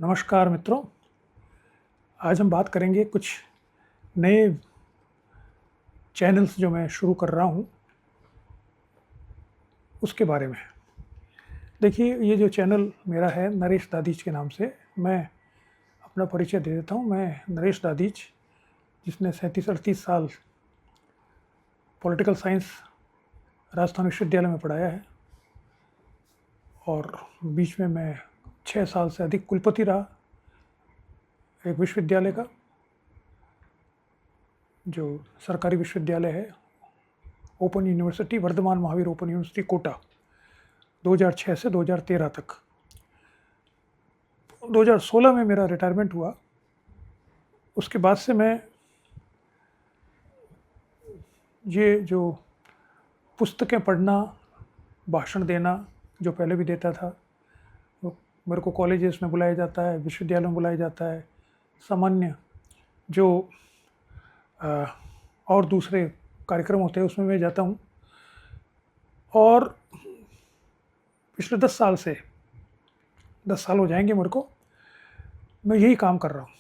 नमस्कार मित्रों। आज हम बात करेंगे कुछ नए चैनल्स जो मैं शुरू कर रहा हूँ उसके बारे में। देखिए, ये जो चैनल मेरा है नरेश दादीच के नाम से, मैं अपना परिचय दे देता हूँ। मैं नरेश दादीच, जिसने 37-38 साल पॉलिटिकल साइंस राजस्थान विश्वविद्यालय में पढ़ाया है और बीच में मैं 6 साल से अधिक कुलपति रहा एक विश्वविद्यालय का, जो सरकारी विश्वविद्यालय है, open university, Vardhman Mahaveer open university Kota, 2006 से 2013 तक। 2016 में मेरा रिटायरमेंट हुआ। उसके बाद से मैं ये जो पुस्तकें पढ़ना, भाषण देना, जो पहले भी देता था, वो मेरे को कॉलेजेस में बुलाया जाता है, विश्वविद्यालयों में बुलाया जाता है, सामान्य जो और दूसरे कार्यक्रम होते हैं उसमें मैं जाता हूँ। और पिछले 10 साल हो जाएंगे मेरे को, मैं यही काम कर रहा हूँ।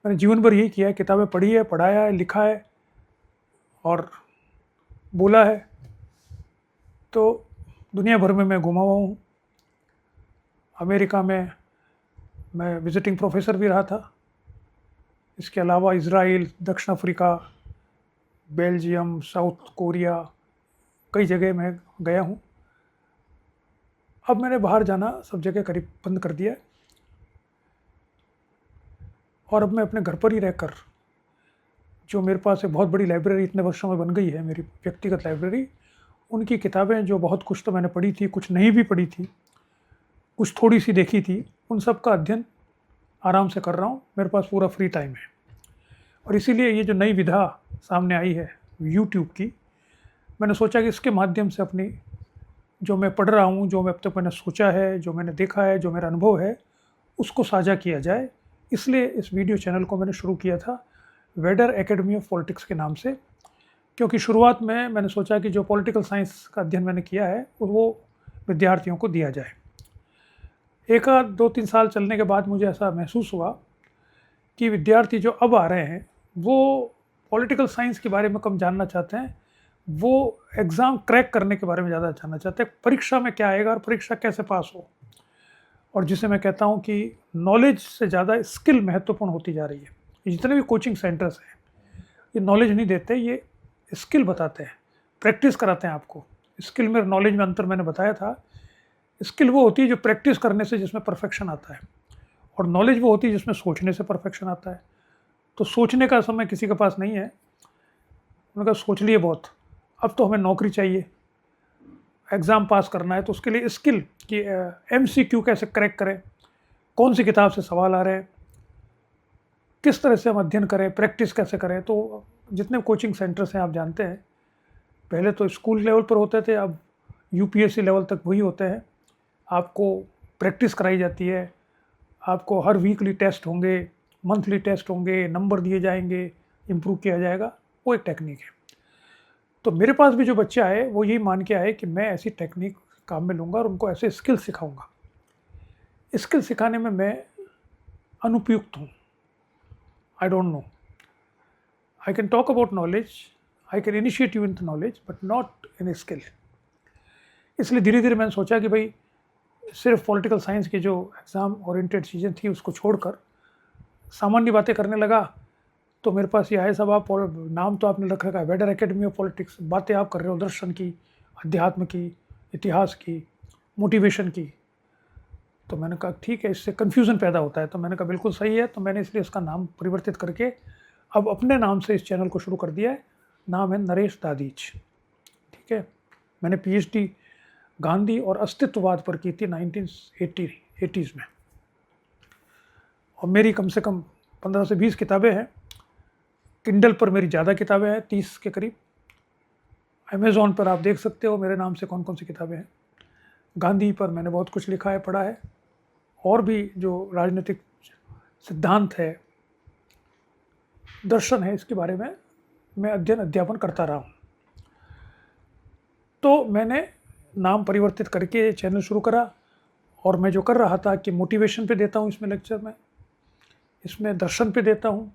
मैंने जीवन भर यही किया है, किताबें पढ़ी है, पढ़ाया है, लिखा है और बोला है। तो दुनिया भर में मैं घुमा हुआ हूँ। अमेरिका में मैं विजिटिंग प्रोफेसर भी रहा था। इसके अलावा इज़राइल, दक्षिण अफ्रीका, बेल्जियम, साउथ कोरिया, कई जगह मैं गया हूँ। अब मैंने बाहर जाना सब जगह करीब बंद कर दिया है और अब मैं अपने घर पर ही रहकर, जो मेरे पास एक बहुत बड़ी लाइब्रेरी इतने वर्षों में बन गई है, मेरी व्यक्तिगत लाइब्रेरी, उनकी किताबें जो बहुत कुछ तो मैंने पढ़ी थी, कुछ नहीं भी पढ़ी थी, कुछ थोड़ी सी देखी थी, उन सब का अध्ययन आराम से कर रहा हूँ। मेरे पास पूरा फ्री टाइम है और इसीलिए ये जो नई विधा सामने आई है यूट्यूब की, मैंने सोचा कि इसके माध्यम से अपनी जो मैं पढ़ रहा हूँ, जो मैं अब तक मैंने सोचा है, जो मैंने देखा है, जो मेरा अनुभव है, उसको साझा किया जाए। इसलिए इस वीडियो चैनल को मैंने शुरू किया था वेडर एकेडमी ऑफ पॉलिटिक्स के नाम से, क्योंकि शुरुआत में मैंने सोचा कि जो पॉलिटिकल साइंस का अध्ययन मैंने किया है वो विद्यार्थियों को दिया जाए। एक आध 2-3 साल चलने के बाद मुझे ऐसा महसूस हुआ कि विद्यार्थी जो अब आ रहे हैं वो पॉलिटिकल साइंस के बारे में कम जानना चाहते हैं, वो एग्ज़ाम क्रैक करने के बारे में ज़्यादा जानना चाहते हैं, परीक्षा में क्या आएगा और परीक्षा कैसे पास हो। और जिसे मैं कहता हूँ कि नॉलेज से ज़्यादा स्किल महत्वपूर्ण होती जा रही है। ये जितने भी कोचिंग सेंटर्स हैं, ये नॉलेज नहीं देते, ये स्किल बताते हैं, प्रैक्टिस कराते हैं आपको। स्किल में नॉलेज में अंतर मैंने बताया था। स्किल वो होती है जो प्रैक्टिस करने से जिसमें परफेक्शन आता है, और नॉलेज वो होती है जिसमें सोचने से परफेक्शन आता है। तो सोचने का समय किसी के पास नहीं है। उन्होंने कहा सोच लिए बहुत, अब तो हमें नौकरी चाहिए, एग्ज़ाम पास करना है, तो उसके लिए स्किल कि MCQ कैसे क्रैक करें, कौन सी किताब से सवाल आ रहे हैं, किस तरह से हम अध्ययन करें, प्रैक्टिस कैसे करें। तो जितने कोचिंग सेंटर्स हैं आप जानते हैं, पहले तो स्कूल लेवल पर होते थे, अब UPSC लेवल तक वही होते हैं। आपको प्रैक्टिस कराई जाती है, आपको हर वीकली टेस्ट होंगे, मंथली टेस्ट होंगे, नंबर दिए जाएंगे, इम्प्रूव किया जाएगा। वो एक टेक्निक है। तो मेरे पास भी जो बच्चे आए वो यही मान के आए कि मैं ऐसी टेक्निक काम में लूँगा और उनको ऐसे स्किल सिखाऊंगा। स्किल सिखाने में मैं अनुपयुक्त हूँ। I don't know, I can talk about knowledge, I can initiate you in the knowledge, but not in skill. इसलिए धीरे धीरे मैंने सोचा कि भाई सिर्फ पॉलिटिकल साइंस की जो एग्ज़ाम ओरिएंटेड चीज़ें थी उसको छोड़कर सामान्य बातें करने लगा। तो मेरे पास ये आए सब, आप नाम तो आपने रख रखा है वेडर एकेडमी ऑफ पॉलिटिक्स, बातें आप कर रहे हो दर्शन की, अध्यात्म की, इतिहास की, मोटिवेशन की। तो मैंने कहा ठीक है, इससे कन्फ्यूज़न पैदा होता है। तो मैंने कहा बिल्कुल सही है। तो मैंने इसलिए इसका नाम परिवर्तित करके अब अपने नाम से इस चैनल को शुरू कर दिया है। नाम है नरेश दादीच। ठीक है। मैंने PhD गांधी और अस्तित्ववाद पर की थी 1980s में, और मेरी कम से कम 15 से 20 किताबें हैं। किंडल पर मेरी ज़्यादा किताबें हैं, 30 के करीब। अमेज़ॉन पर आप देख सकते हो मेरे नाम से कौन कौन सी किताबें हैं। गांधी पर मैंने बहुत कुछ लिखा है, पढ़ा है, और भी जो राजनीतिक सिद्धांत है, दर्शन है, इसके बारे में मैं अध्ययन करता रहा हूँ। तो मैंने नाम परिवर्तित करके चैनल शुरू करा और मैं जो कर रहा था कि मोटिवेशन पे देता हूँ इसमें लेक्चर में, इसमें दर्शन पे देता हूँ,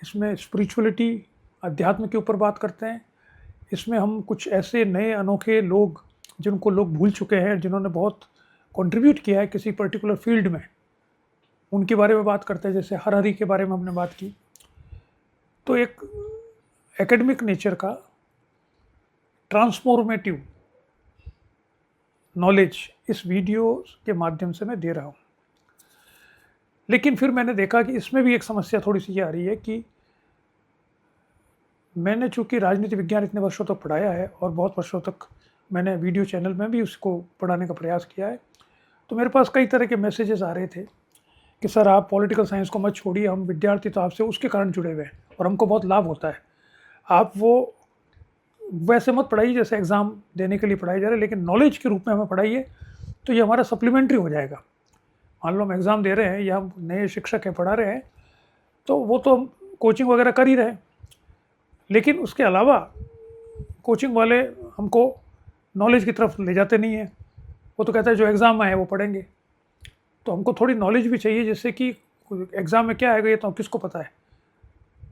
इसमें स्पिरिचुअलिटी अध्यात्म के ऊपर बात करते हैं, इसमें हम कुछ ऐसे नए अनोखे लोग जिनको लोग भूल चुके हैं, जिन्होंने बहुत कंट्रीब्यूट किया है किसी पर्टिकुलर फील्ड में, उनके बारे में बात करते हैं। जैसे हरहरी के बारे में हमने बात की। तो एक एकेडमिक नेचर का ट्रांसफॉर्मेटिव नॉलेज इस वीडियो के माध्यम से मैं दे रहा हूँ। लेकिन फिर मैंने देखा कि इसमें भी एक समस्या थोड़ी सी ये आ रही है कि मैंने चूँकि राजनीति विज्ञान इतने वर्षों तक पढ़ाया है और बहुत वर्षों तक मैंने वीडियो चैनल में भी उसको पढ़ाने का प्रयास किया है, तो मेरे पास कई तरह के मैसेजेस आ रहे थे कि सर आप पॉलिटिकल साइंस को मत छोड़िए, हम विद्यार्थी तो आपसे उसके कारण जुड़े हुए हैं और हमको बहुत लाभ होता है, आप वो वैसे मत पढ़ाइए जैसे एग्ज़ाम देने के लिए पढ़ाई जा रहे है, लेकिन नॉलेज के रूप में हमें पढ़ाइए तो ये हमारा सप्लीमेंट्री हो जाएगा। मान लो हम एग्ज़ाम दे रहे हैं या हम नए शिक्षक हैं पढ़ा रहे हैं, तो वो तो हम कोचिंग वगैरह कर ही रहे हैं, लेकिन उसके अलावा कोचिंग वाले हमको नॉलेज की तरफ ले जाते नहीं हैं। वो तो कहता है जो एग्ज़ाम में है वो पढ़ेंगे, तो हमको थोड़ी नॉलेज भी चाहिए, जैसे कि एग्ज़ाम में क्या आएगा ये तो किसको पता है।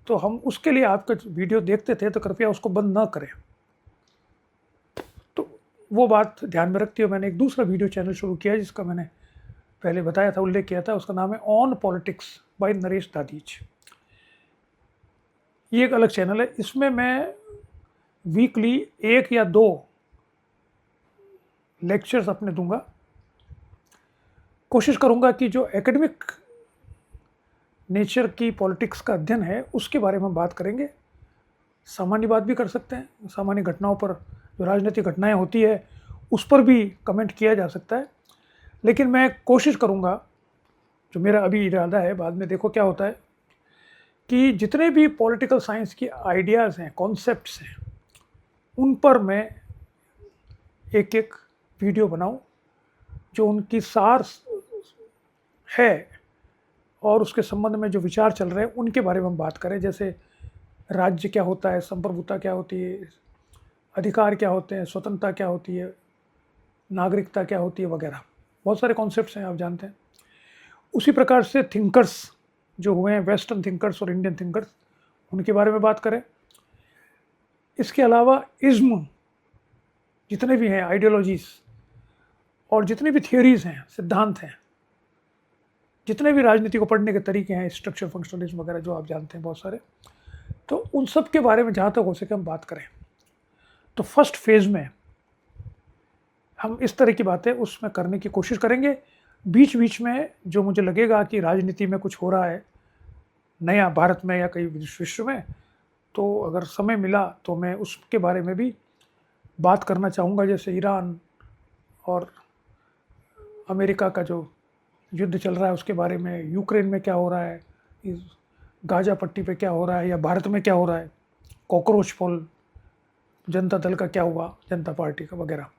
तो हम उसके लिए आपका वीडियो देखते थे, तो कृपया उसको बंद ना करें। तो वो बात ध्यान में रखते हुए मैंने एक दूसरा वीडियो चैनल शुरू किया, जिसका मैंने पहले बताया था, उल्लेख किया था, उसका नाम है ऑन पॉलिटिक्स बाय नरेश दादीज। ये एक अलग चैनल है। इसमें मैं वीकली 1 या 2 लेक्चर्स अपने दूंगा। कोशिश करूंगा कि जो एकेडमिक नेचर की पॉलिटिक्स का अध्ययन है उसके बारे में बात करेंगे। सामान्य बात भी कर सकते हैं, सामान्य घटनाओं पर, जो राजनीतिक घटनाएं होती है उस पर भी कमेंट किया जा सकता है। लेकिन मैं कोशिश करूंगा, जो मेरा अभी इरादा है, बाद में देखो क्या होता है, कि जितने भी पॉलिटिकल साइंस की आइडियाज़ हैं, कॉन्सेप्ट्स हैं, उन पर मैं एक एक वीडियो बनाऊं, जो उनकी सार है और उसके संबंध में जो विचार चल रहे हैं उनके बारे में हम बात करें। जैसे राज्य क्या होता है, संप्रभुता क्या होती है, अधिकार क्या होते हैं, स्वतंत्रता क्या होती है, नागरिकता क्या होती है, वगैरह बहुत सारे कॉन्सेप्ट्स हैं, आप जानते हैं। उसी प्रकार से थिंकर्स जो हुए हैं, वेस्टर्न थिंकर्स और इंडियन थिंकर्स, उनके बारे में बात करें। इसके अलावा इज्म जितने भी हैं, आइडियोलॉजीज़ और जितने भी थियोरीज़ हैं, सिद्धांत हैं, जितने भी राजनीति को पढ़ने के तरीके हैं, स्ट्रक्चर फंक्शनलिज्म वगैरह जो आप जानते हैं बहुत सारे, तो उन सब के बारे में जहाँ तक हो सके हम बात करें। तो फर्स्ट फेज़ में हम इस तरह की बातें उसमें करने की कोशिश करेंगे। बीच बीच में जो मुझे लगेगा कि राजनीति में कुछ हो रहा है नया भारत में या कई विश्व में, तो अगर समय मिला तो मैं उसके बारे में भी बात करना चाहूँगा। जैसे ईरान और अमेरिका का जो युद्ध चल रहा है उसके बारे में, यूक्रेन में क्या हो रहा है, इस गाजा पट्टी पे क्या हो रहा है, या भारत में क्या हो रहा है, कॉकरोच पोल जनता दल का क्या हुआ, जनता पार्टी का वगैरह।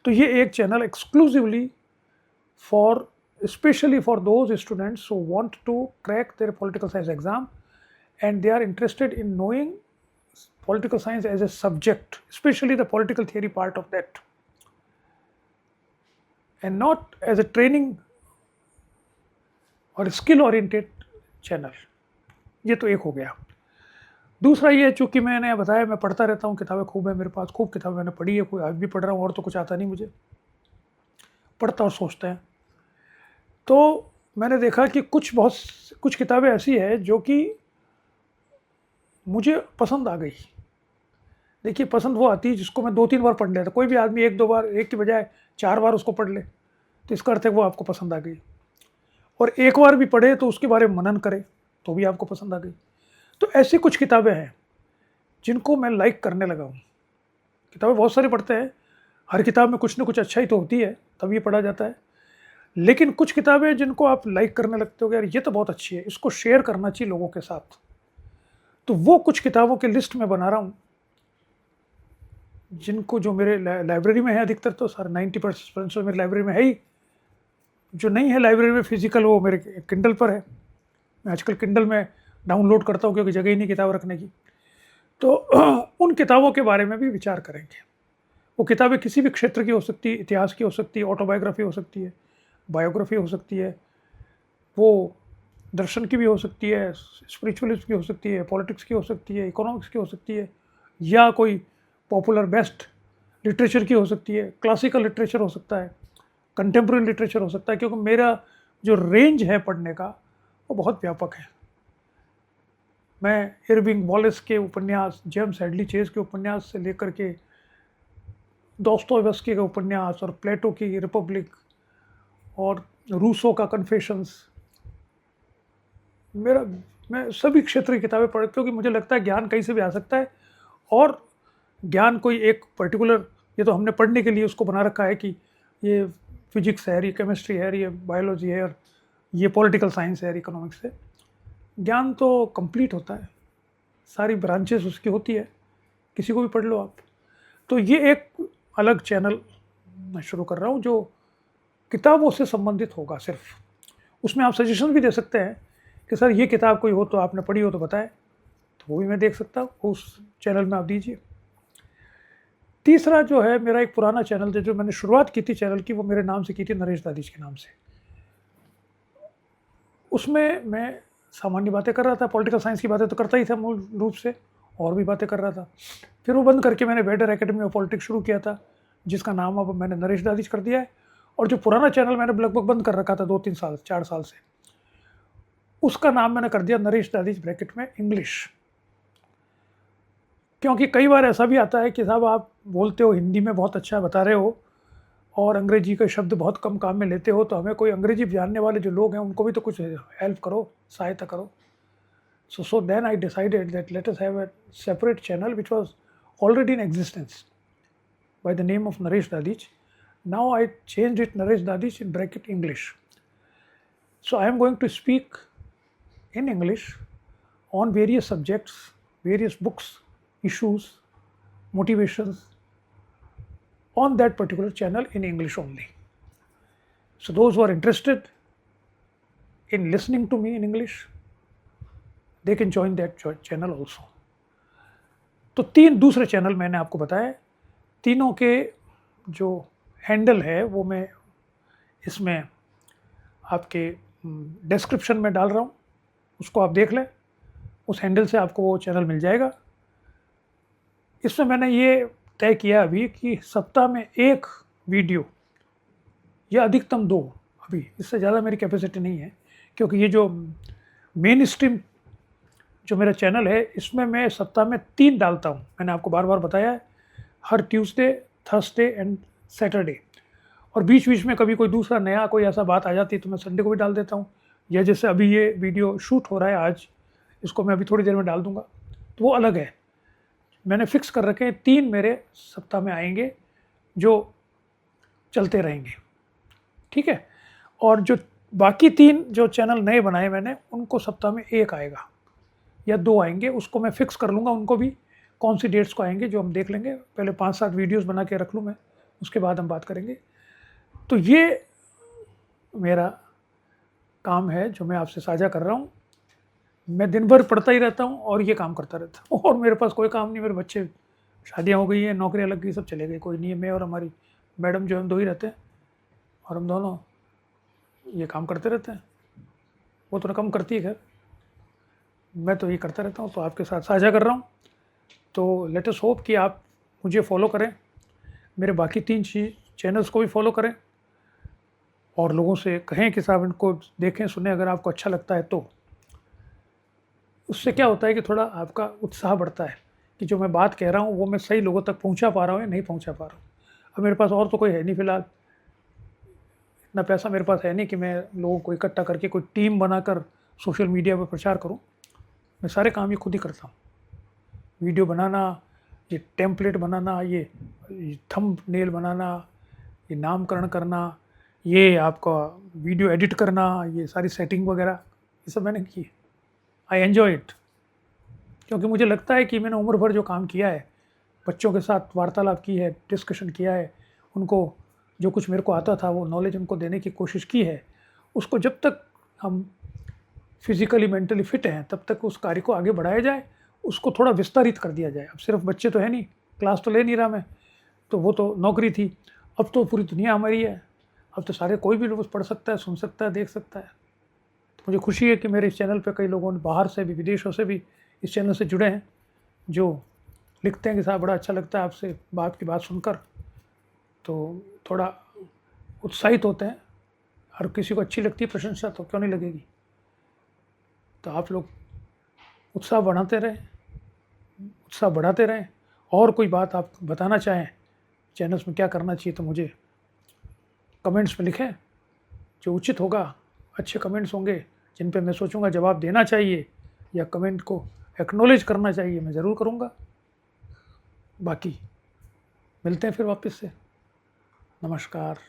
तो ये एक channel exclusively for, especially for those students who want to crack their political science exam and they are interested in knowing political science as a subject, especially the political theory part of that, and not as a training और skill oriented channel. ये तो एक हो गया। दूसरा ये, चूँकि मैंने बताया मैं पढ़ता रहता हूँ, किताबें खूब है मेरे पास, खूब किताबें मैंने पढ़ी है, कोई आज भी पढ़ रहा हूँ, और तो कुछ आता नहीं मुझे, पढ़ता और सोचते हैं। तो मैंने देखा कि कुछ किताबें ऐसी है जो कि मुझे पसंद आ गई। देखिए, पसंद वो आती है जिसको मैं 2-3 बार पढ़ लेता। कोई भी आदमी 1-2 बार, एक की बजाय 4 बार उसको पढ़ ले, तो इसका अर्थ है वो आपको पसंद आ गई। और एक बार भी पढ़े तो उसके बारे में मनन करे तो भी आपको पसंद आ गई। तो ऐसी कुछ किताबें हैं जिनको मैं लाइक करने लगा हूँ। किताबें बहुत सारी पढ़ते हैं, हर किताब में कुछ ना कुछ अच्छा ही तो होती है, तब ये पढ़ा जाता है। लेकिन कुछ किताबें जिनको आप लाइक करने लगते हो, यार ये तो बहुत अच्छी है, इसको शेयर करना चाहिए लोगों के साथ। तो वो कुछ किताबों के लिस्ट में बना रहा हूँ, जिनको जो मेरे लाइब्रेरी में है, अधिकतर तो सर 90% मेरी लाइब्रेरी में है ही। जो नहीं है लाइब्रेरी में फिजिकल, वो मेरे किंडल पर है। मैं आजकल किंडल में डाउनलोड करता हूँ क्योंकि जगह ही नहीं किताब रखने की। तो उन किताबों के बारे में भी विचार करेंगे। वो किताबें किसी भी क्षेत्र की हो सकती है, इतिहास की हो सकती है, ऑटोबायोग्राफी हो सकती है, बायोग्राफी हो सकती है, वो दर्शन की भी हो सकती है, स्पिरिचुअलिस्ट की हो सकती है, पॉलिटिक्स की हो सकती है, इकोनॉमिक्स की हो सकती है, या कोई पॉपुलर बेस्ट लिटरेचर की हो सकती है, क्लासिकल लिटरेचर हो सकता है, कंटेम्प्रेरी लिटरेचर हो सकता है, क्योंकि मेरा जो रेंज है पढ़ने का वो बहुत व्यापक है। मैं इरविंग वॉलेस के उपन्यास, जेम्स हेडली चेज के उपन्यास से लेकर के दोस्तोयेवस्की के उपन्यास और प्लेटो की रिपब्लिक और रूसो का कन्फेशंस, मैं सभी क्षेत्र की किताबें पढ़, क्योंकि मुझे लगता है ज्ञान कहीं से भी आ सकता है, और ज्ञान कोई एक पर्टिकुलर, ये तो हमने पढ़ने के लिए उसको बना रखा है कि ये फिजिक्स है, ये केमिस्ट्री है, ये बायोलॉजी है, और ये पॉलिटिकल साइंस है, इकोनॉमिक्स है। ज्ञान तो कंप्लीट होता है, सारी ब्रांचेस उसकी होती है, किसी को भी पढ़ लो आप। तो ये एक अलग चैनल मैं शुरू कर रहा हूँ जो किताबों से संबंधित होगा सिर्फ। उसमें आप सजेशन भी दे सकते हैं कि सर ये किताब कोई हो तो आपने पढ़ी हो तो बताएं, तो वो भी मैं देख सकता हूँ, उस चैनल में आप दीजिए। तीसरा जो है मेरा एक पुराना चैनल जो मैंने शुरुआत की थी चैनल की, वो मेरे नाम से की थी, नरेश दादीज के नाम से। उसमें मैं सामान्य बातें कर रहा था, पॉलिटिकल साइंस की बातें तो करता ही था मूल रूप से, और भी बातें कर रहा था। फिर वो बंद करके मैंने वेडर एकेडमी ऑफ पॉलिटिक्स शुरू किया था, जिसका नाम अब मैंने नरेश दादीज कर दिया है। और जो पुराना चैनल मैंने लगभग बंद कर रखा था 2-3 साल 4 साल से, उसका नाम मैंने कर दिया नरेश दादीज ब्रैकेट में इंग्लिश। क्योंकि कई बार ऐसा भी आता है कि साहब आप बोलते हो हिंदी में बहुत अच्छा बता रहे हो और अंग्रेजी के शब्द बहुत कम काम में लेते हो, तो हमें कोई अंग्रेजी जानने वाले जो लोग हैं उनको भी तो कुछ हेल्प करो, सहायता करो। So then I decided that let us have a separate channel which was already in existence by the name of Naresh Dadij. Now I changed it Naresh Dadij in bracket English. So I am going to speak in English on various subjects, various books, issues, motivations on that particular channel in English only. So those who are interested in listening to me in English, they can join that channel also. तो 3 दूसरे channel मैंने आपको बताया, तीनों के जो handle है वो मैं इसमें आपके डिस्क्रिप्शन में डाल रहा हूँ, उसको आप देख लें, उस हैंडल से आपको वो चैनल मिल जाएगा। इसमें मैंने ये तय किया अभी कि सप्ताह में 1 वीडियो या अधिकतम 2, अभी इससे ज़्यादा मेरी कैपेसिटी नहीं है, क्योंकि ये जो मेन स्ट्रीम जो मेरा चैनल है इसमें मैं सप्ताह में 3 डालता हूँ। मैंने आपको बार बार बताया है, हर ट्यूसडे, थर्सडे एंड सैटरडे, और बीच बीच में कभी कोई दूसरा नया कोई ऐसा बात आ जाती है तो मैं संडे को भी डाल देता हूँ। या जैसे अभी ये वीडियो शूट हो रहा है आज, इसको मैं अभी थोड़ी देर में डाल दूँगा, तो वो अलग है। मैंने फिक्स कर रखे हैं 3 मेरे सप्ताह में आएंगे जो चलते रहेंगे, ठीक है। और जो बाकी 3 जो चैनल नए बनाए मैंने, उनको सप्ताह में 1 आएगा या 2 आएंगे, उसको मैं फिक्स कर लूँगा, उनको भी कौन सी डेट्स को आएंगे जो हम देख लेंगे। पहले 5-7 वीडियोस बना के रख लूँ मैं, उसके बाद हम बात करेंगे। तो ये मेरा काम है जो मैं आपसे साझा कर रहा हूँ। मैं दिन भर पढ़ता ही रहता हूँ और ये काम करता रहता हूँ, और मेरे पास कोई काम नहीं। मेरे बच्चे, शादियाँ हो गई हैं, नौकरियाँ लग गई, सब चले गए, कोई नहीं है। मैं और हमारी मैडम जो हम 2 ही रहते हैं, और हम दोनों ये काम करते रहते हैं। वो थोड़ा कम करती है खैर, मैं तो ये करता रहता हूँ, तो आपके साथ साझा कर रहा हूँ। तो लेट अस होप कि आप मुझे फॉलो करें, मेरे बाकी 3 चैनल्स को भी फॉलो करें, और लोगों से कहें कि साहब इनको देखें सुने, अगर आपको अच्छा लगता है तो। उससे क्या होता है कि थोड़ा आपका उत्साह बढ़ता है कि जो मैं बात कह रहा हूँ वो मैं सही लोगों तक पहुँचा पा रहा हूँ या नहीं पहुँचा पा रहा हूँ। अब मेरे पास और तो कोई है नहीं फ़िलहाल, इतना पैसा मेरे पास है नहीं कि मैं लोगों को इकट्ठा करके कोई टीम बनाकर सोशल मीडिया पर प्रचार करूँ। मैं सारे काम ये खुद ही करता हूँ, वीडियो बनाना, ये टेम्पलेट बनाना, ये थंबनेल बनाना, ये नामकरण करना, ये आपका वीडियो एडिट करना, ये सारी सेटिंग वगैरह, ये सब मैंने की। आई एन्जॉय इट, क्योंकि मुझे लगता है कि मैंने उम्र भर जो काम किया है, बच्चों के साथ वार्तालाप की है, डिस्कशन किया है, उनको जो कुछ मेरे को आता था वो नॉलेज उनको देने की कोशिश की है, उसको जब तक हम फिज़िकली मेंटली फिट हैं तब तक उस कार्य को आगे बढ़ाया जाए, उसको थोड़ा विस्तारित कर दिया जाए। अब सिर्फ बच्चे तो है नहीं, क्लास तो ले नहीं रहा मैं, तो वो तो नौकरी थी, अब तो पूरी दुनिया हमारी है, अब तो सारे कोई भी लोग पढ़ सकता है, सुन सकता है, देख सकता है। तो मुझे खुशी है कि मेरे इस चैनल पे कई लोगों ने बाहर से भी, विदेशों से भी इस चैनल से जुड़े हैं, जो लिखते हैं कि साहब बड़ा अच्छा लगता है आपसे आपकी बात सुनकर। तो थोड़ा उत्साहित होते हैं। हर किसी को अच्छी लगती है प्रशंसा, तो क्यों नहीं लगेगी। तो आप लोग उत्साह बढ़ाते रहें, उत्साह बढ़ाते रहें। और कोई बात आप बताना चाहें चैनल्स में क्या करना चाहिए तो मुझे कमेंट्स में लिखें, जो उचित होगा। अच्छे कमेंट्स होंगे जिन पे मैं सोचूंगा जवाब देना चाहिए या कमेंट को एक्नॉलेज करना चाहिए, मैं ज़रूर करूँगा। बाकी मिलते हैं फिर वापस से। नमस्कार।